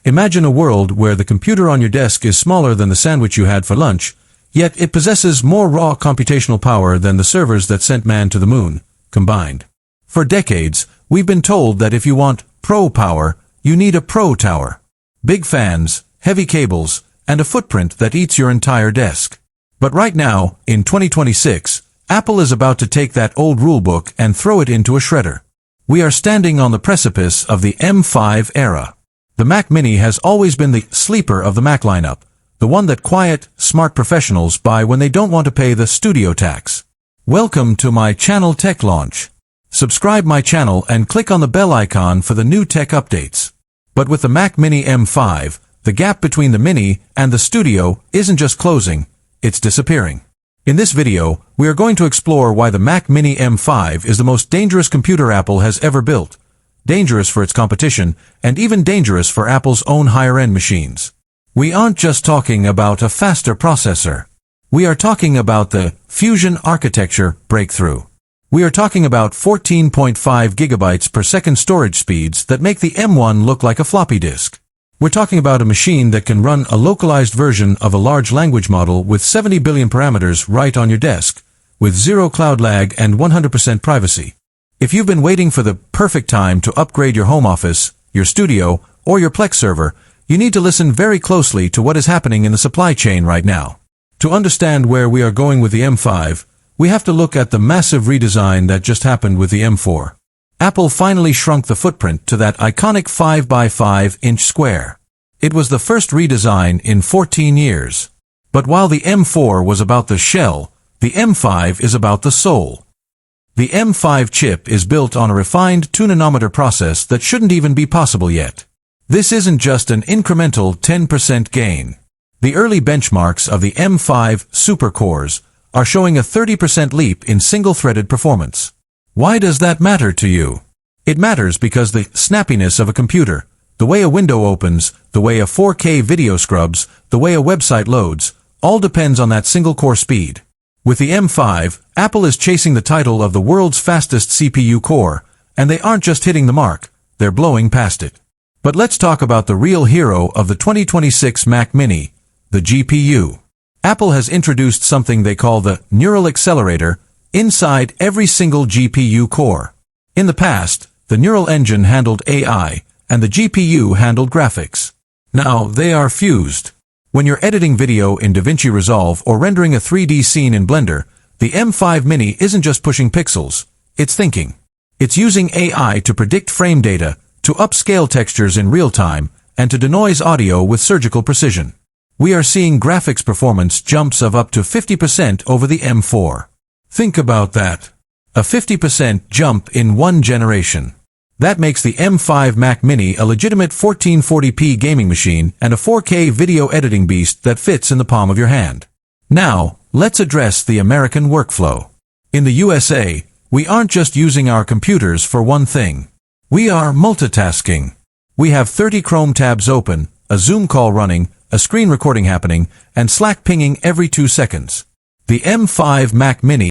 Imagine a world where the computer on your desk is smaller than the sandwich you had for lunch, yet it possesses more raw computational power than the servers that sent man to the moon, combined. For decades, we've been told that if you want pro power, you need a pro tower. Big fans, heavy cables, and a footprint that eats your entire desk. But right now, in 2026, Apple is about to take that old rulebook and throw it into a shredder. We are standing on the precipice of the M5 era. The Mac Mini has always been the sleeper of the Mac lineup, the one that quiet, smart professionals buy when they don't want to pay the studio tax. Welcome to my channel Tech Launch. Subscribe my channel and click on the bell icon for the new tech updates. But with the Mac Mini M5, the gap between the Mini and the Studio isn't just closing, it's disappearing. In this video, we are going to explore why the Mac Mini M5 is the most dangerous computer Apple has ever built. Dangerous for its competition, and even dangerous for Apple's own higher-end machines. We aren't just talking about a faster processor. We are talking about the Fusion architecture breakthrough. We are talking about 14.5 gigabytes per second storage speeds that make the M1 look like a floppy disk. We're talking about a machine that can run a localized version of a large language model with 70 billion parameters right on your desk, with zero cloud lag and 100% privacy. If you've been waiting for the perfect time to upgrade your home office, your studio, or your Plex server, you need to listen very closely to what is happening in the supply chain right now. To understand where we are going with the M5, we have to look at the massive redesign that just happened with the M4. Apple finally shrunk the footprint to that iconic 5x5-inch square. It was the first redesign in 14 years. But while the M4 was about the shell, the M5 is about the soul. The M5 chip is built on a refined 2-nanometer process that shouldn't even be possible yet. This isn't just an incremental 10% gain. The early benchmarks of the M5 supercores are showing a 30% leap in single-threaded performance. Why does that matter to you? It matters because the snappiness of a computer, the way a window opens, the way a 4K video scrubs, the way a website loads, all depends on that single-core speed. With the M5, Apple is chasing the title of the world's fastest CPU core, and they aren't just hitting the mark, they're blowing past it. But let's talk about the real hero of the 2026 Mac Mini, the GPU. Apple has introduced something they call the Neural Accelerator inside every single GPU core. In the past, the neural engine handled AI, and the GPU handled graphics. Now they are fused. When you're editing video in DaVinci Resolve or rendering a 3D scene in Blender, the M5 Mini isn't just pushing pixels, it's thinking. It's using AI to predict frame data, to upscale textures in real time, and to denoise audio with surgical precision. We are seeing graphics performance jumps of up to 50% over the M4. Think about that. A 50% jump in one generation. That makes the M5 Mac Mini a legitimate 1440p gaming machine and a 4K video editing beast that fits in the palm of your hand. Now, let's address the American workflow. In the USA, we aren't just using our computers for one thing. We are multitasking. We have 30 Chrome tabs open, a Zoom call running, a screen recording happening, and Slack pinging every 2 seconds. The M5 Mac Mini